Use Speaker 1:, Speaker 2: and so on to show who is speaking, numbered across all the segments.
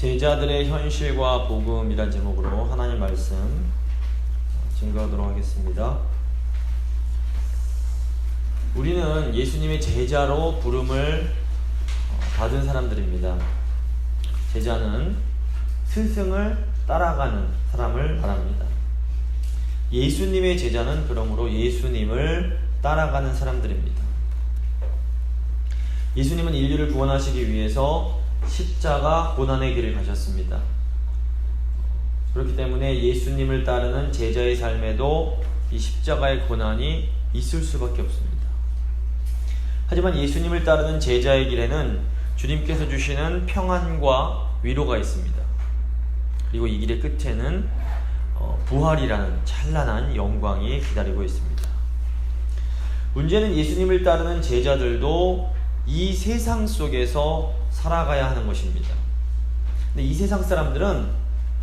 Speaker 1: 제자들의 현실과 복음이란 제목으로 하나님 말씀 증거하도록 하겠습니다. 우리는 예수님의 제자로 부름을 받은 사람들입니다. 제자는 스승을 따라가는 사람을 말합니다. 예수님의 제자는 그러므로 예수님을 따라가는 사람들입니다. 예수님은 인류를 구원하시기 위해서 십자가 고난의 길을 가셨습니다. 그렇기 때문에 예수님을 따르는 제자의 삶에도 이 십자가의 고난이 있을 수밖에 없습니다. 하지만 예수님을 따르는 제자의 길에는 주님께서 주시는 평안과 위로가 있습니다. 그리고 이 길의 끝에는 부활이라는 찬란한 영광이 기다리고 있습니다. 문제는 예수님을 따르는 제자들도 이 세상 속에서 살아가야 하는 것입니다. 근데 이 세상 사람들은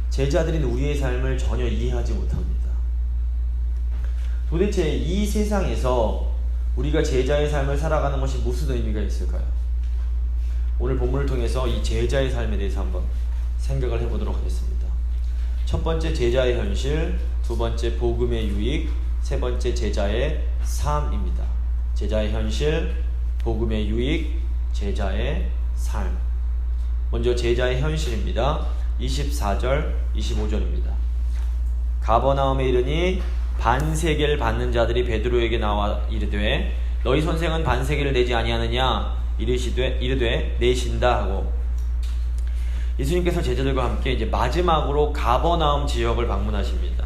Speaker 1: 제자들인 우리의 삶을 전혀 이해하지 못합니다. 도대체 이 세상에서 우리가 제자의 삶을 살아가는 것이 무슨 의미가 있을까요? 오늘 본문을 통해서 이 제자의 삶에 대해서 한번 생각을 해보도록 하겠습니다. 첫 번째 제자의 현실, 두 번째 복음의 유익, 세 번째 제자의 삶입니다. 제자의 현실, 복음의 유익, 제자의 삶. 먼저 제자의 현실입니다. 24절, 25절입니다. 가버나움에 이르니 반세계를 받는 자들이 베드로에게 나와 이르되 너희 선생은 반세계를 내지 아니하느냐 이르되 내신다 하고, 예수님께서 제자들과 함께 이제 마지막으로 가버나움 지역을 방문하십니다.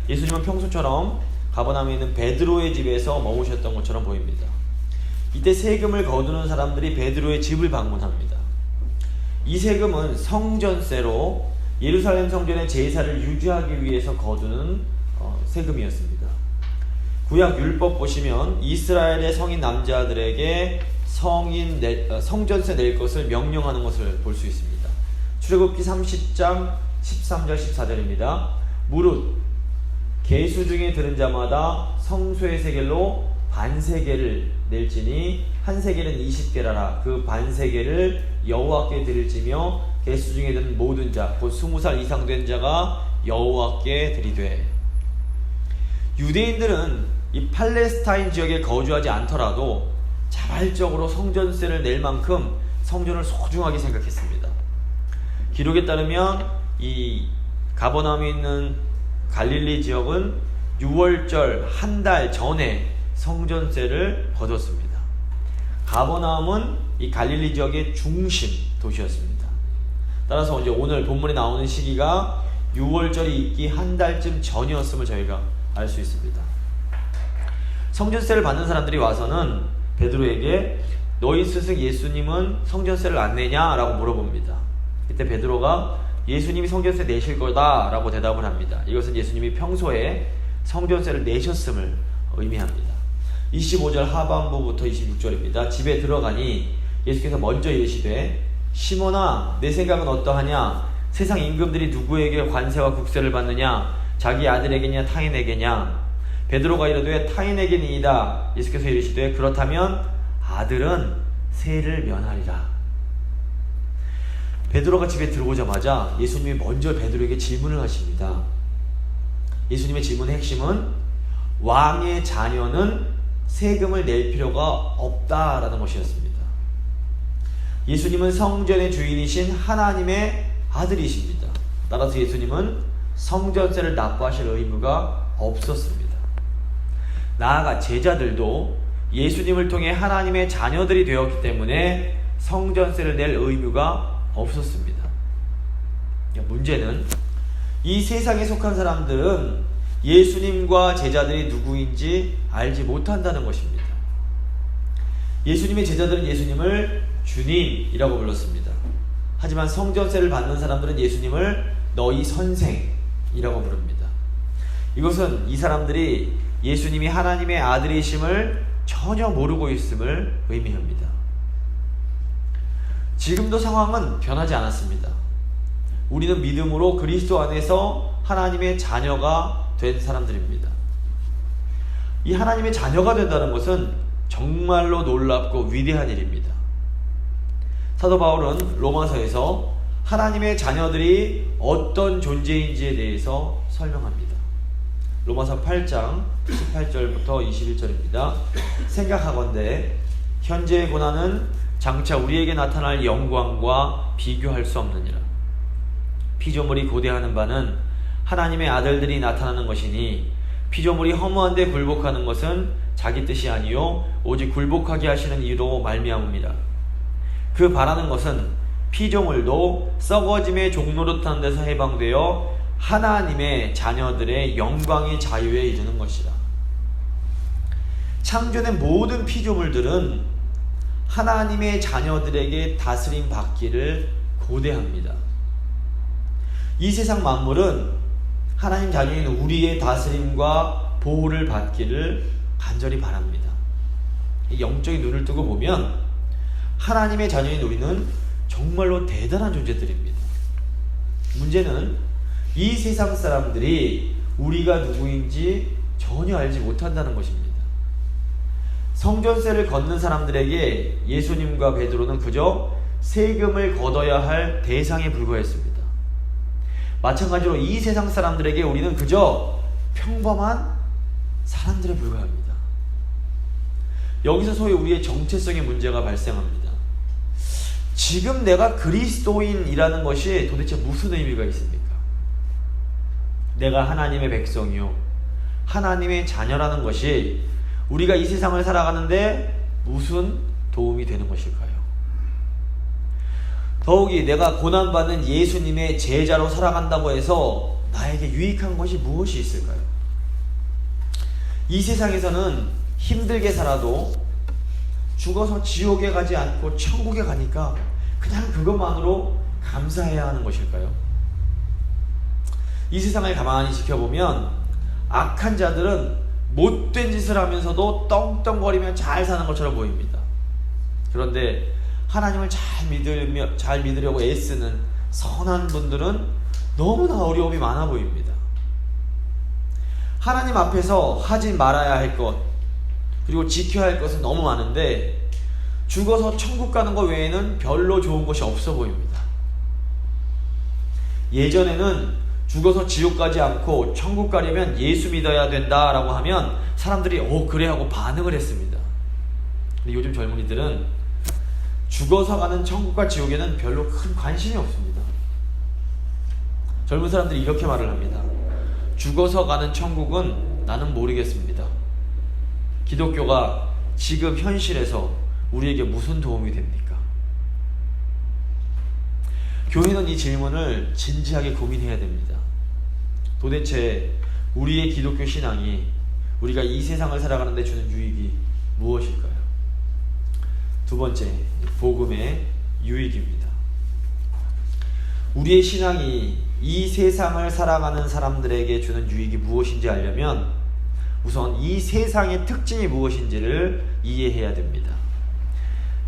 Speaker 1: 예수님은 평소처럼 가버나움에 있는 베드로의 집에서 머무셨던 것처럼 보입니다. 이때 세금을 거두는 사람들이 베드로의 집을 방문합니다. 이 세금은 성전세로 예루살렘 성전의 제사를 유지하기 위해서 거두는 세금이었습니다. 구약 율법 보시면 이스라엘의 성인 남자들에게 성전세 낼 것을 명령하는 것을 볼 수 있습니다. 출애굽기 30장 13절 14절입니다. 무릇 계수 중에 들은 자마다 성소의 세겔로 반세겔을 낼지니 한 세겔은 20게라라. 그 반세겔을 여호와께 드릴지며 계수 중에 들은 모든 자 곧 20살 이상 된 자가 여호와께 드리되. 유대인들은 이 팔레스타인 지역에 거주하지 않더라도 자발적으로 성전세를 낼 만큼 성전을 소중하게 생각했습니다. 기록에 따르면 이 가버나움에 있는 갈릴리 지역은 6월절 한 달 전에 성전세를 거뒀습니다. 가버나움은 이 갈릴리 지역의 중심 도시였습니다. 따라서 이제 오늘 본문에 나오는 시기가 6월절이 있기 한 달쯤 전이었음을 저희가 알 수 있습니다. 성전세를 받는 사람들이 와서는 베드로에게 너희 스승 예수님은 성전세를 안 내냐? 라고 물어봅니다. 이때 베드로가 예수님이 성전세 내실 거다 라고 대답을 합니다. 이것은 예수님이 평소에 성전세를 내셨음을 의미합니다. 25절 하반부부터 26절입니다. 집에 들어가니 예수께서 먼저 이르시되 시몬아 내 생각은 어떠하냐? 세상 임금들이 누구에게 관세와 국세를 받느냐? 자기 아들에게냐 타인에게냐? 베드로가 이르되 타인에게니이다. 예수께서 이르시되 그렇다면 아들은 세를 면하리라. 베드로가 집에 들어오자마자 예수님이 먼저 베드로에게 질문을 하십니다. 예수님의 질문의 핵심은 왕의 자녀는 세금을 낼 필요가 없다라는 것이었습니다. 예수님은 성전의 주인이신 하나님의 아들이십니다. 따라서 예수님은 성전세를 납부하실 의무가 없었습니다. 나아가 제자들도 예수님을 통해 하나님의 자녀들이 되었기 때문에 성전세를 낼 의무가 없었습니다. 문제는 이 세상에 속한 사람들은 예수님과 제자들이 누구인지 알지 못한다는 것입니다. 예수님의 제자들은 예수님을 주님이라고 불렀습니다. 하지만 성전세를 받는 사람들은 예수님을 너희 선생이라고 부릅니다. 이것은 이 사람들이 예수님이 하나님의 아들이심을 전혀 모르고 있음을 의미합니다. 지금도 상황은 변하지 않았습니다. 우리는 믿음으로 그리스도 안에서 하나님의 자녀가 된 사람들입니다. 이 하나님의 자녀가 된다는 것은 정말로 놀랍고 위대한 일입니다. 사도 바울은 로마서에서 하나님의 자녀들이 어떤 존재인지에 대해서 설명합니다. 로마서 8장 18절부터 21절입니다. 생각하건대 현재의 고난은 장차 우리에게 나타날 영광과 비교할 수 없느니라. 피조물이 고대하는 바는 하나님의 아들들이 나타나는 것이니 피조물이 허무한데 굴복하는 것은 자기 뜻이 아니요 오직 굴복하게 하시는 이로 말미암음이라. 그 바라는 것은 피조물도 썩어짐의 종노릇하는 데서 해방되어 하나님의 자녀들의 영광의 자유에 이르는 것이라. 창조된 모든 피조물들은 하나님의 자녀들에게 다스림 받기를 고대합니다. 이 세상 만물은 하나님 자녀인 우리의 다스림과 보호를 받기를 간절히 바랍니다. 영적인 눈을 뜨고 보면 하나님의 자녀인 우리는 정말로 대단한 존재들입니다. 문제는 이 세상 사람들이 우리가 누구인지 전혀 알지 못한다는 것입니다. 성전세를 걷는 사람들에게 예수님과 베드로는 그저 세금을 걷어야 할 대상에 불과했습니다. 마찬가지로 이 세상 사람들에게 우리는 그저 평범한 사람들에 불과합니다. 여기서 소위 우리의 정체성의 문제가 발생합니다. 지금 내가 그리스도인이라는 것이 도대체 무슨 의미가 있습니까? 내가 하나님의 백성이요 하나님의 자녀라는 것이 우리가 이 세상을 살아가는데 무슨 도움이 되는 것일까요? 더욱이 내가 고난받는 예수님의 제자로 살아간다고 해서 나에게 유익한 것이 무엇이 있을까요? 이 세상에서는 힘들게 살아도 죽어서 지옥에 가지 않고 천국에 가니까 그냥 그것만으로 감사해야 하는 것일까요? 이 세상을 가만히 지켜보면 악한 자들은 못된 짓을 하면서도 떵떵거리며 잘 사는 것처럼 보입니다. 그런데 하나님을 잘 믿으려고 애쓰는 선한 분들은 너무나 어려움이 많아 보입니다. 하나님 앞에서 하지 말아야 할 것, 그리고 지켜야 할 것은 너무 많은데 죽어서 천국 가는 것 외에는 별로 좋은 것이 없어 보입니다. 예전에는 죽어서 지옥 가지 않고 천국 가려면 예수 믿어야 된다라고 하면 사람들이 그래 하고 반응을 했습니다. 근데 요즘 젊은이들은 죽어서 가는 천국과 지옥에는 별로 큰 관심이 없습니다. 젊은 사람들이 이렇게 말을 합니다. 죽어서 가는 천국은 나는 모르겠습니다. 기독교가 지금 현실에서 우리에게 무슨 도움이 됩니까? 교회는 이 질문을 진지하게 고민해야 됩니다. 도대체 우리의 기독교 신앙이 우리가 이 세상을 살아가는 데 주는 유익이 무엇일까요? 두 번째, 복음의 유익입니다. 우리의 신앙이 이 세상을 살아가는 사람들에게 주는 유익이 무엇인지 알려면 우선 이 세상의 특징이 무엇인지를 이해해야 됩니다.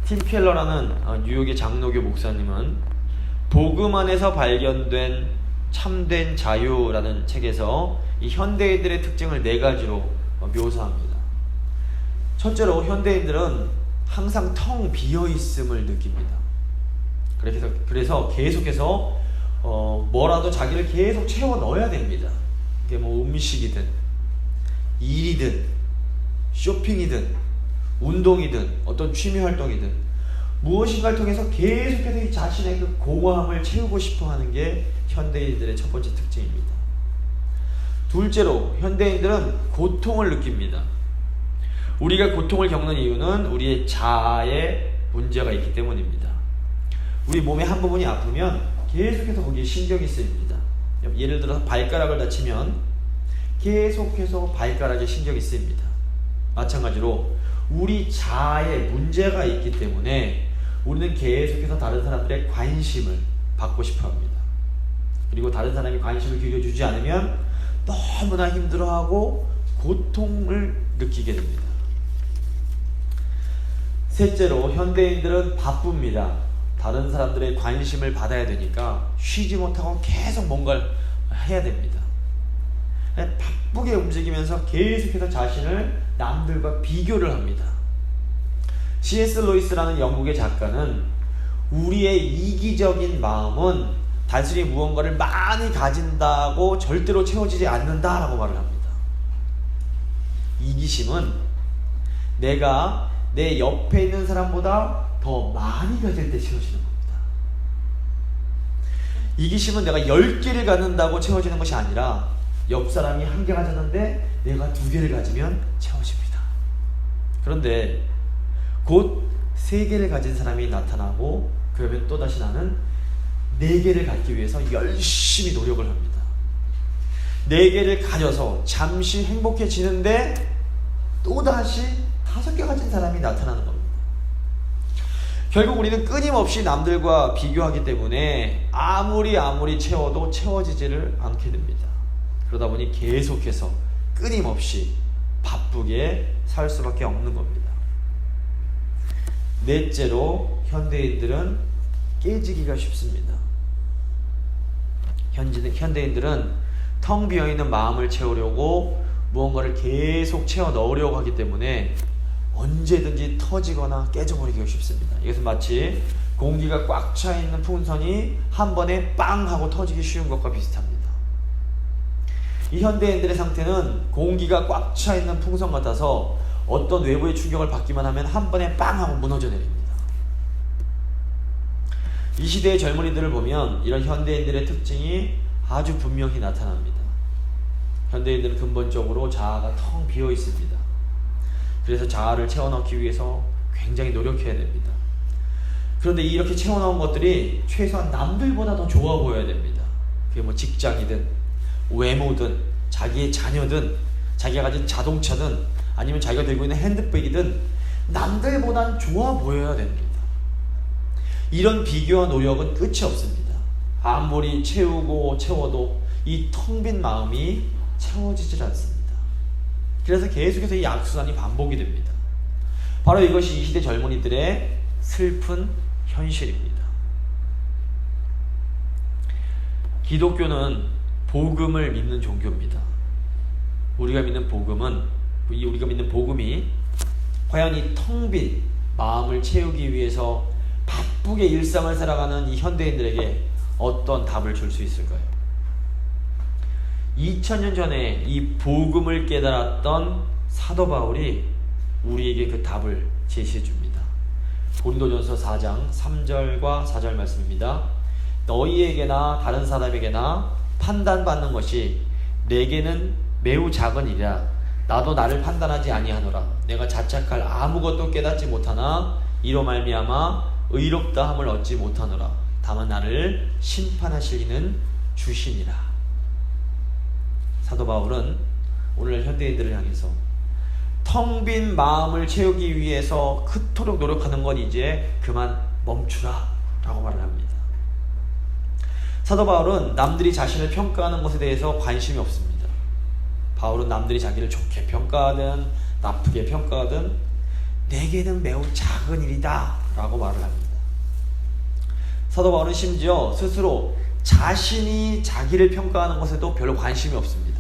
Speaker 1: 팀 켈러라는 뉴욕의 장로교 목사님은 복음 안에서 발견된 참된 자유라는 책에서 이 현대인들의 특징을 4가지로 묘사합니다. 첫째로 현대인들은 항상 텅 비어있음을 느낍니다. 그래서 계속해서 뭐라도 자기를 계속 채워 넣어야 됩니다. 이게 뭐 음식이든 일이든 쇼핑이든 운동이든 어떤 취미 활동이든 무엇인가를 통해서 계속해서 이 자신의 그 공허함을 채우고 싶어 하는 게 현대인들의 첫 번째 특징입니다. 둘째로 현대인들은 고통을 느낍니다. 우리가 고통을 겪는 이유는 우리의 자아에 문제가 있기 때문입니다. 우리 몸의 한 부분이 아프면 계속해서 거기에 신경이 쓰입니다. 예를 들어서 발가락을 다치면 계속해서 발가락에 신경이 쓰입니다. 마찬가지로 우리 자아에 문제가 있기 때문에 우리는 계속해서 다른 사람들의 관심을 받고 싶어 합니다. 그리고 다른 사람이 관심을 기울여주지 않으면 너무나 힘들어하고 고통을 느끼게 됩니다. 셋째로 현대인들은 바쁩니다. 다른 사람들의 관심을 받아야 되니까 쉬지 못하고 계속 뭔가를 해야 됩니다. 바쁘게 움직이면서 계속해서 자신을 남들과 비교를 합니다. C.S. 루이스라는 영국의 작가는 우리의 이기적인 마음은 단순히 무언가를 많이 가진다고 절대로 채워지지 않는다라고 말을 합니다. 이기심은 내가 내 옆에 있는 사람보다 더 많이 가질 때 채워지는 겁니다. 이기심은 내가 10개를 갖는다고 채워지는 것이 아니라 옆 사람이 1개 가졌는데 내가 2개를 가지면 채워집니다. 그런데 곧 3개를 가진 사람이 나타나고 그러면 또다시 나는 4개를 갖기 위해서 열심히 노력을 합니다. 4개를 가져서 잠시 행복해지는데 또다시 5개 가진 사람이 나타나는 겁니다. 결국 우리는 끊임없이 남들과 비교하기 때문에 아무리 채워도 채워지지를 않게 됩니다. 그러다 보니 계속해서 끊임없이 바쁘게 살 수밖에 없는 겁니다. 넷째로 현대인들은 깨지기가 쉽습니다. 현대인들은 텅 비어있는 마음을 채우려고 무언가를 계속 채워 넣으려고 하기 때문에 언제든지 터지거나 깨져버리기가 쉽습니다. 이것은 마치 공기가 꽉 차 있는 풍선이 한 번에 빵 하고 터지기 쉬운 것과 비슷합니다. 이 현대인들의 상태는 공기가 꽉 차 있는 풍선 같아서 어떤 외부의 충격을 받기만 하면 한 번에 빵 하고 무너져 내립니다. 이 시대의 젊은이들을 보면 이런 현대인들의 특징이 아주 분명히 나타납니다. 현대인들은 근본적으로 자아가 텅 비어 있습니다. 그래서 자아를 채워넣기 위해서 굉장히 노력해야 됩니다. 그런데 이렇게 채워넣은 것들이 최소한 남들보다 더 좋아 보여야 됩니다. 그게 뭐 직장이든 외모든 자기의 자녀든 자기가 가진 자동차든 아니면 자기가 들고 있는 핸드백이든 남들보단 좋아 보여야 됩니다. 이런 비교와 노력은 끝이 없습니다. 아무리 채우고 채워도 이 텅 빈 마음이 채워지질 않습니다. 그래서 계속해서 이 악순환이 반복이 됩니다. 바로 이것이 이 시대 젊은이들의 슬픈 현실입니다. 기독교는 복음을 믿는 종교입니다. 우리가 믿는 복음이 과연 이 텅 빈 마음을 채우기 위해서 바쁘게 일상을 살아가는 이 현대인들에게 어떤 답을 줄 수 있을까요? 2000년 전에 이 복음을 깨달았던 사도 바울이 우리에게 그 답을 제시해 줍니다. 고린도전서 4장 3절과 4절 말씀입니다. 너희에게나 다른 사람에게나 판단받는 것이 내게는 매우 작은 일이라 나도 나를 판단하지 아니하노라. 내가 자책할 아무것도 깨닫지 못하나 이로 말미암아 의롭다 함을 얻지 못하노라. 다만 나를 심판하실 이는 주시니라. 사도 바울은 오늘날 현대인들을 향해서 텅 빈 마음을 채우기 위해서 그토록 노력하는 건 이제 그만 멈추라 라고 말을 합니다. 사도 바울은 남들이 자신을 평가하는 것에 대해서 관심이 없습니다. 바울은 남들이 자기를 좋게 평가하든 나쁘게 평가하든 내게는 매우 작은 일이다 라고 말을 합니다. 사도 바울은 심지어 스스로 자신이 자기를 평가하는 것에도 별로 관심이 없습니다.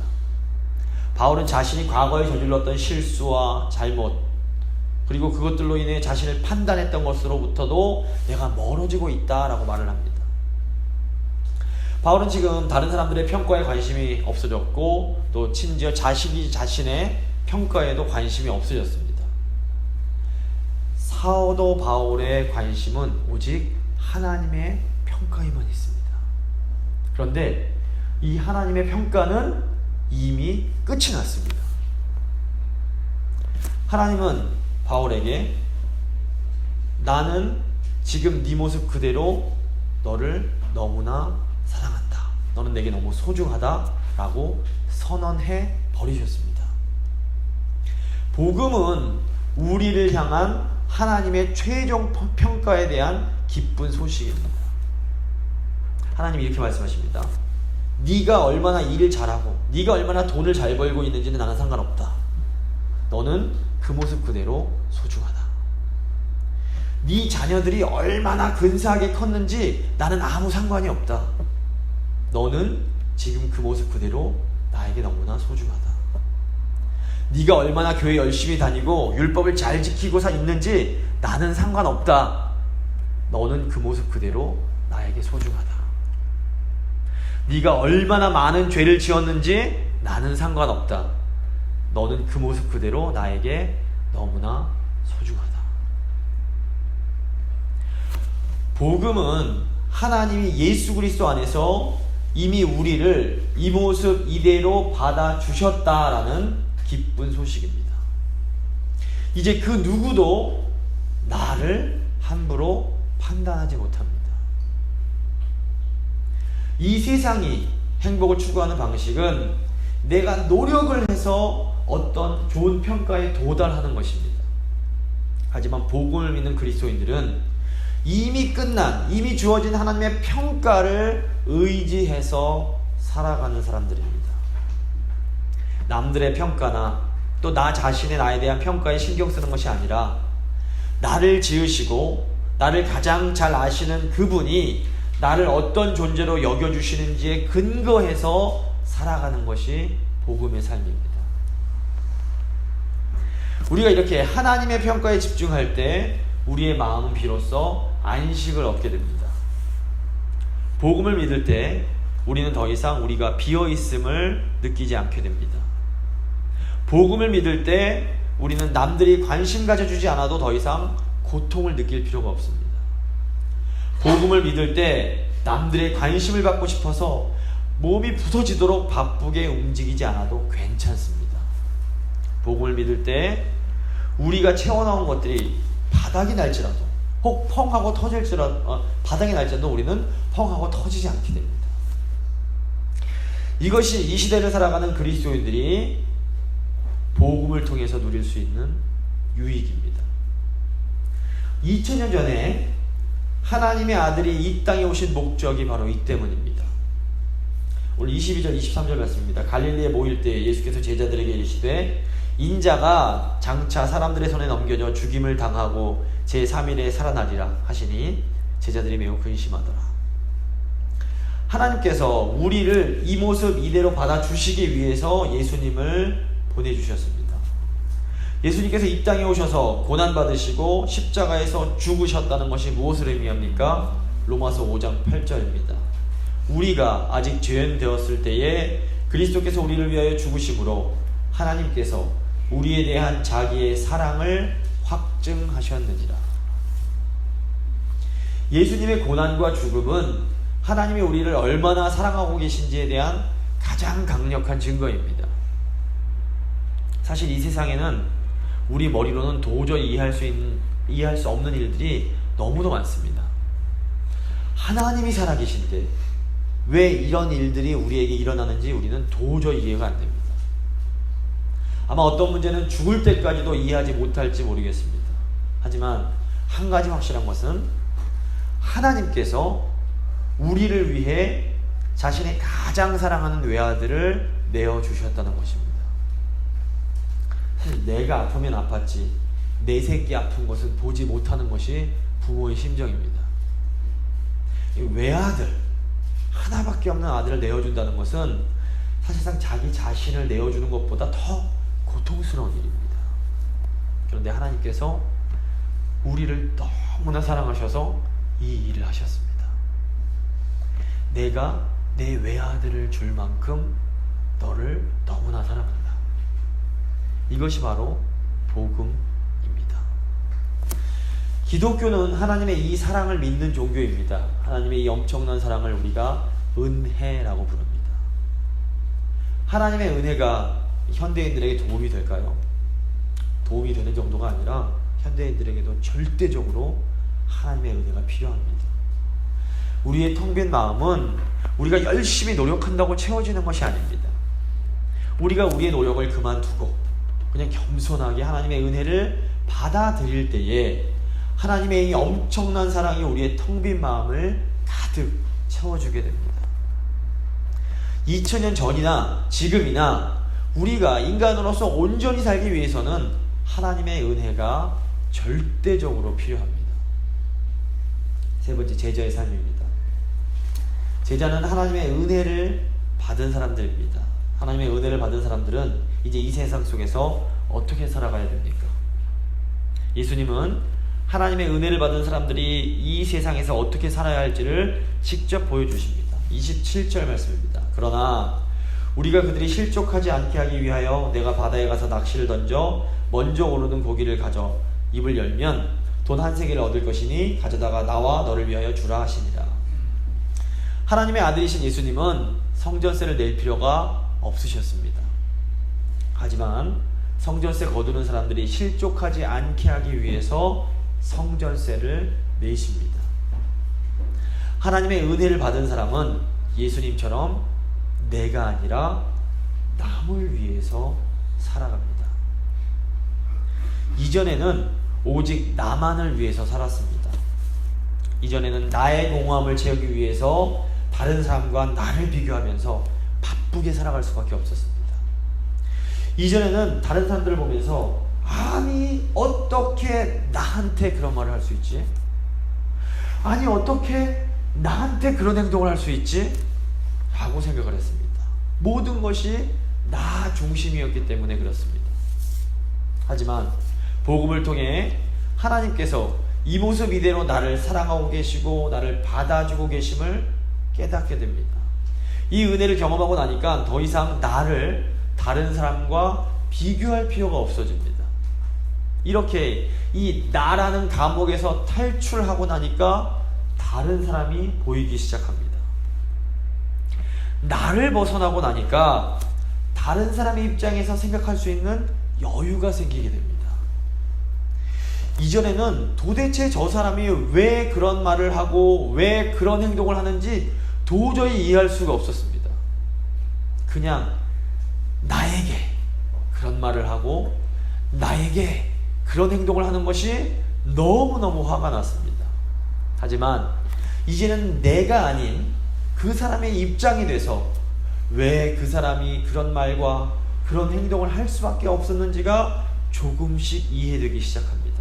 Speaker 1: 바울은 자신이 과거에 저질렀던 실수와 잘못 그리고 그것들로 인해 자신을 판단했던 것으로부터도 내가 멀어지고 있다라고 말을 합니다. 바울은 지금 다른 사람들의 평가에 관심이 없어졌고 또 심지어 자신이 자신의 평가에도 관심이 없어졌습니다. 사도 바울의 관심은 오직 하나님의 평가에만 있습니다. 그런데 이 하나님의 평가는 이미 끝이 났습니다. 하나님은 바울에게 나는 지금 네 모습 그대로 너를 너무나 사랑한다. 너는 내게 너무 소중하다 라고 선언해 버리셨습니다. 복음은 우리를 향한 하나님의 최종 평가에 대한 기쁜 소식입니다. 하나님이 이렇게 말씀하십니다. 네가 얼마나 일을 잘하고 네가 얼마나 돈을 잘 벌고 있는지는 나는 상관없다. 너는 그 모습 그대로 소중하다. 네 자녀들이 얼마나 근사하게 컸는지 나는 아무 상관이 없다. 너는 지금 그 모습 그대로 나에게 너무나 소중하다. 네가 얼마나 교회 열심히 다니고 율법을 잘 지키고 있는지 나는 상관없다. 너는 그 모습 그대로 나에게 소중하다. 네가 얼마나 많은 죄를 지었는지 나는 상관없다. 너는 그 모습 그대로 나에게 너무나 소중하다. 복음은 하나님이 예수 그리스도 안에서 이미 우리를 이 모습 이대로 받아주셨다라는 기쁜 소식입니다. 이제 그 누구도 나를 함부로 판단하지 못합니다. 이 세상이 행복을 추구하는 방식은 내가 노력을 해서 어떤 좋은 평가에 도달하는 것입니다. 하지만 복음을 믿는 그리스도인들은 이미 끝난, 이미 주어진 하나님의 평가를 의지해서 살아가는 사람들입니다. 남들의 평가나 또 나 자신의 나에 대한 평가에 신경 쓰는 것이 아니라 나를 지으시고 나를 가장 잘 아시는 그분이 나를 어떤 존재로 여겨주시는지에 근거해서 살아가는 것이 복음의 삶입니다. 우리가 이렇게 하나님의 평가에 집중할 때 우리의 마음은 비로소 안식을 얻게 됩니다. 복음을 믿을 때 우리는 더 이상 우리가 비어있음을 느끼지 않게 됩니다. 복음을 믿을 때 우리는 남들이 관심 가져주지 않아도 더 이상 고통을 느낄 필요가 없습니다. 복음을 믿을 때 남들의 관심을 받고 싶어서 몸이 부서지도록 바쁘게 움직이지 않아도 괜찮습니다. 복음을 믿을 때 우리가 채워나온 것들이 바닥이 날지라도 혹 펑하고 터질지라도 바닥이 날지라도 우리는 펑하고 터지지 않게 됩니다. 이것이 이 시대를 살아가는 그리스도인들이 복음을 통해서 누릴 수 있는 유익입니다. 2000년 전에 하나님의 아들이 이 땅에 오신 목적이 바로 이 때문입니다. 오늘 22절 23절 말씀입니다. 갈릴리에 모일 때 예수께서 제자들에게 이르시되 인자가 장차 사람들의 손에 넘겨져 죽임을 당하고 제3일에 살아나리라 하시니 제자들이 매우 근심하더라. 하나님께서 우리를 이 모습 이대로 받아주시기 위해서 예수님을 보내주셨습니다. 예수님께서 이 땅에 오셔서 고난받으시고 십자가에서 죽으셨다는 것이 무엇을 의미합니까? 로마서 5장 8절입니다. 우리가 아직 죄인 되었을 때에 그리스도께서 우리를 위하여 죽으심으로 하나님께서 우리에 대한 자기의 사랑을 확증하셨느니라. 예수님의 고난과 죽음은 하나님이 우리를 얼마나 사랑하고 계신지에 대한 가장 강력한 증거입니다. 사실 이 세상에는 우리 머리로는 도저히 이해할 수 없는 일들이 너무도 많습니다. 하나님이 살아계신데 왜 이런 일들이 우리에게 일어나는지 우리는 도저히 이해가 안 됩니다. 아마 어떤 문제는 죽을 때까지도 이해하지 못할지 모르겠습니다. 하지만 한 가지 확실한 것은 하나님께서 우리를 위해 자신의 가장 사랑하는 외아들을 내어주셨다는 것입니다. 사실 내가 아프면 아팠지 내 새끼 아픈 것은 보지 못하는 것이 부모의 심정입니다. 외아들, 하나밖에 없는 아들을 내어준다는 것은 사실상 자기 자신을 내어주는 것보다 더 고통스러운 일입니다. 그런데 하나님께서 우리를 너무나 사랑하셔서 이 일을 하셨습니다. 내가 내 외아들을 줄 만큼 너를 너무나 사랑한다. 이것이 바로 복음입니다. 기독교는 하나님의 이 사랑을 믿는 종교입니다. 하나님의 이 엄청난 사랑을 우리가 은혜라고 부릅니다. 하나님의 은혜가 현대인들에게 도움이 될까요? 도움이 되는 정도가 아니라 현대인들에게도 절대적으로 하나님의 은혜가 필요합니다. 우리의 텅 빈 마음은 우리가 열심히 노력한다고 채워지는 것이 아닙니다. 우리가 우리의 노력을 그만두고 그냥 겸손하게 하나님의 은혜를 받아들일 때에 하나님의 이 엄청난 사랑이 우리의 텅 빈 마음을 가득 채워주게 됩니다. 2000년 전이나 지금이나 우리가 인간으로서 온전히 살기 위해서는 하나님의 은혜가 절대적으로 필요합니다. 세 번째, 제자의 삶입니다. 제자는 하나님의 은혜를 받은 사람들입니다. 하나님의 은혜를 받은 사람들은 이제 이 세상 속에서 어떻게 살아가야 됩니까? 예수님은 하나님의 은혜를 받은 사람들이 이 세상에서 어떻게 살아야 할지를 직접 보여주십니다. 27절 말씀입니다. 그러나 우리가 그들이 실족하지 않게 하기 위하여 내가 바다에 가서 낚시를 던져 먼저 오르는 고기를 가져 입을 열면 돈 한 세겔을 얻을 것이니 가져다가 나와 너를 위하여 주라 하시니라. 하나님의 아들이신 예수님은 성전세를 낼 필요가 없으셨습니다. 하지만 성전세 거두는 사람들이 실족하지 않게 하기 위해서 성전세를 내십니다. 하나님의 은혜를 받은 사람은 예수님처럼 내가 아니라 남을 위해서 살아갑니다. 이전에는 오직 나만을 위해서 살았습니다. 이전에는 나의 공허함을 채우기 위해서 다른 사람과 나를 비교하면서 바쁘게 살아갈 수밖에 없었습니다. 이전에는 다른 사람들을 보면서 아니 어떻게 나한테 그런 말을 할 수 있지? 아니 어떻게 나한테 그런 행동을 할 수 있지? 라고 생각을 했습니다. 모든 것이 나 중심이었기 때문에 그렇습니다. 하지만 복음을 통해 하나님께서 이 모습 이대로 나를 사랑하고 계시고 나를 받아주고 계심을 깨닫게 됩니다. 이 은혜를 경험하고 나니까 더 이상 나를 다른 사람과 비교할 필요가 없어집니다. 이렇게 이 나라는 감옥에서 탈출하고 나니까 다른 사람이 보이기 시작합니다. 나를 벗어나고 나니까 다른 사람의 입장에서 생각할 수 있는 여유가 생기게 됩니다. 이전에는 도대체 저 사람이 왜 그런 말을 하고 왜 그런 행동을 하는지 도저히 이해할 수가 없었습니다. 그냥 나에게 그런 말을 하고 나에게 그런 행동을 하는 것이 너무너무 화가 났습니다. 하지만 이제는 내가 아닌 그 사람의 입장이 돼서 왜 그 사람이 그런 말과 그런 행동을 할 수밖에 없었는지가 조금씩 이해되기 시작합니다.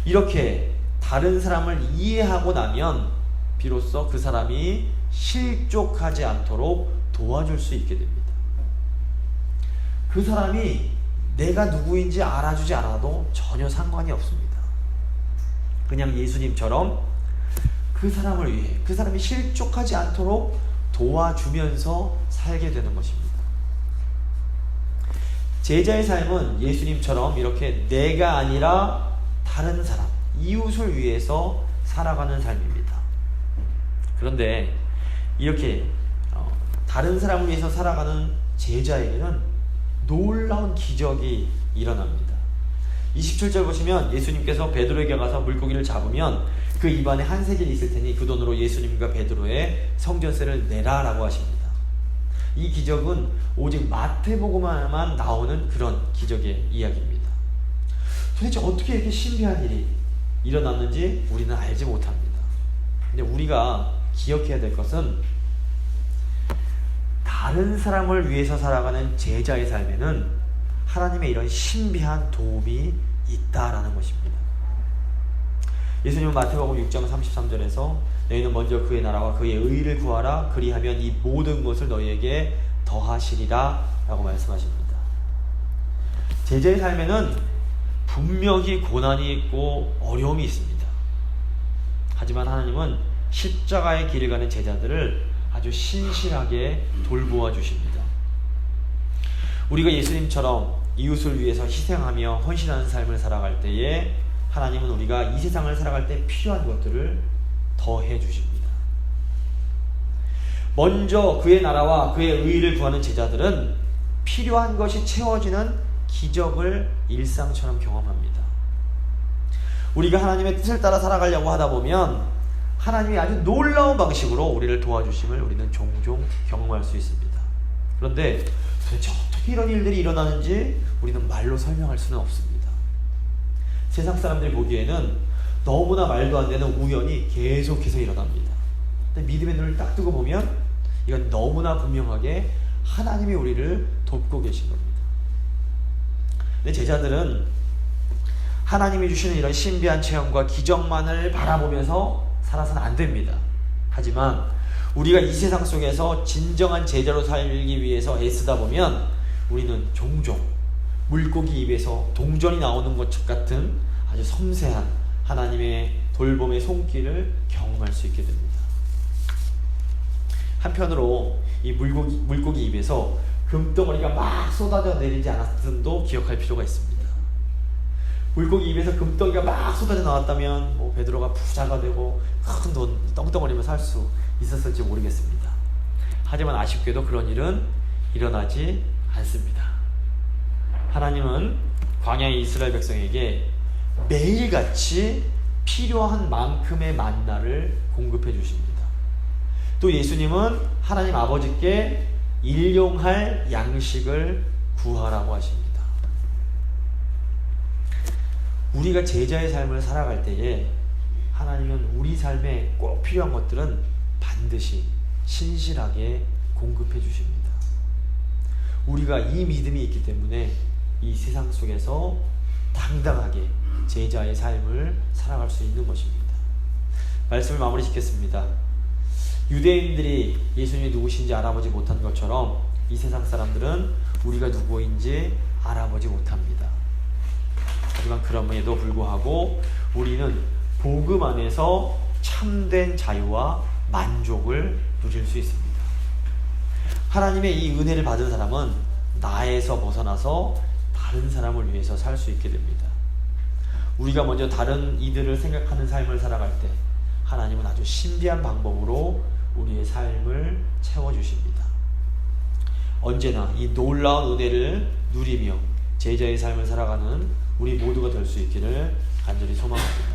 Speaker 1: 이렇게 다른 사람을 이해하고 나면 비로소 그 사람이 실족하지 않도록 도와줄 수 있게 됩니다. 그 사람이 내가 누구인지 알아주지 않아도 전혀 상관이 없습니다. 그냥 예수님처럼 그 사람을 위해 그 사람이 실족하지 않도록 도와주면서 살게 되는 것입니다. 제자의 삶은 예수님처럼 이렇게 내가 아니라 다른 사람, 이웃을 위해서 살아가는 삶입니다. 그런데 이렇게 다른 사람을 위해서 살아가는 제자에게는 놀라운 기적이 일어납니다. 27절 보시면 예수님께서 베드로에게 가서 물고기를 잡으면 그 입안에 한 세겔이 있을 테니 그 돈으로 예수님과 베드로의 성전세를 내라 라고 하십니다. 이 기적은 오직 마태복음에만 나오는 그런 기적의 이야기입니다. 도대체 어떻게 이렇게 신비한 일이 일어났는지 우리는 알지 못합니다. 근데 우리가 기억해야 될 것은 다른 사람을 위해서 살아가는 제자의 삶에는 하나님의 이런 신비한 도움이 있다라는 것입니다. 예수님은 마태복음 6장 33절에서 너희는 먼저 그의 나라와 그의 의를 구하라 그리하면 이 모든 것을 너희에게 더하시리라 라고 말씀하십니다. 제자의 삶에는 분명히 고난이 있고 어려움이 있습니다. 하지만 하나님은 십자가의 길을 가는 제자들을 아주 신실하게 돌보아 주십니다. 우리가 예수님처럼 이웃을 위해서 희생하며 헌신하는 삶을 살아갈 때에 하나님은 우리가 이 세상을 살아갈 때 필요한 것들을 더해 주십니다. 먼저 그의 나라와 그의 의를 구하는 제자들은 필요한 것이 채워지는 기적을 일상처럼 경험합니다. 우리가 하나님의 뜻을 따라 살아가려고 하다 보면 하나님이 아주 놀라운 방식으로 우리를 도와주심을 우리는 종종 경험할 수 있습니다. 그런데 도대체 어떻게 이런 일들이 일어나는지 우리는 말로 설명할 수는 없습니다. 세상 사람들이 보기에는 너무나 말도 안 되는 우연이 계속해서 일어납니다. 근데 믿음의 눈을 딱 뜨고 보면 이건 너무나 분명하게 하나님이 우리를 돕고 계신 겁니다. 근데 제자들은 하나님이 주시는 이런 신비한 체험과 기적만을 바라보면서 살아서는 안 됩니다. 하지만 우리가 이 세상 속에서 진정한 제자로 살기 위해서 애쓰다 보면 우리는 종종 물고기 입에서 동전이 나오는 것 같은 아주 섬세한 하나님의 돌봄의 손길을 경험할 수 있게 됩니다. 한편으로 이 물고기 입에서 금덩어리가 막 쏟아져 내리지 않았음도 기억할 필요가 있습니다. 물고기 입에서 금덩이가 막 쏟아져 나왔다면 베드로가 부자가 되고 큰 돈 떵떵거리며 살 수 있었을지 모르겠습니다. 하지만 아쉽게도 그런 일은 일어나지 않습니다. 하나님은 광야의 이스라엘 백성에게 매일같이 필요한 만큼의 만나를 공급해 주십니다. 또 예수님은 하나님 아버지께 일용할 양식을 구하라고 하십니다. 우리가 제자의 삶을 살아갈 때에 하나님은 우리 삶에 꼭 필요한 것들은 반드시 신실하게 공급해 주십니다. 우리가 이 믿음이 있기 때문에 이 세상 속에서 당당하게 제자의 삶을 살아갈 수 있는 것입니다. 말씀을 마무리 짓겠습니다. 유대인들이 예수님이 누구신지 알아보지 못한 것처럼 이 세상 사람들은 우리가 누구인지 알아보지 못합니다. 하지만 그럼에도 불구하고 우리는 복음 안에서 참된 자유와 만족을 누릴 수 있습니다. 하나님의 이 은혜를 받은 사람은 나에서 벗어나서 다른 사람을 위해서 살 수 있게 됩니다. 우리가 먼저 다른 이들을 생각하는 삶을 살아갈 때 하나님은 아주 신비한 방법으로 우리의 삶을 채워주십니다. 언제나 이 놀라운 은혜를 누리며 제자의 삶을 살아가는 우리 모두가 될 수 있기를 간절히 소망합니다.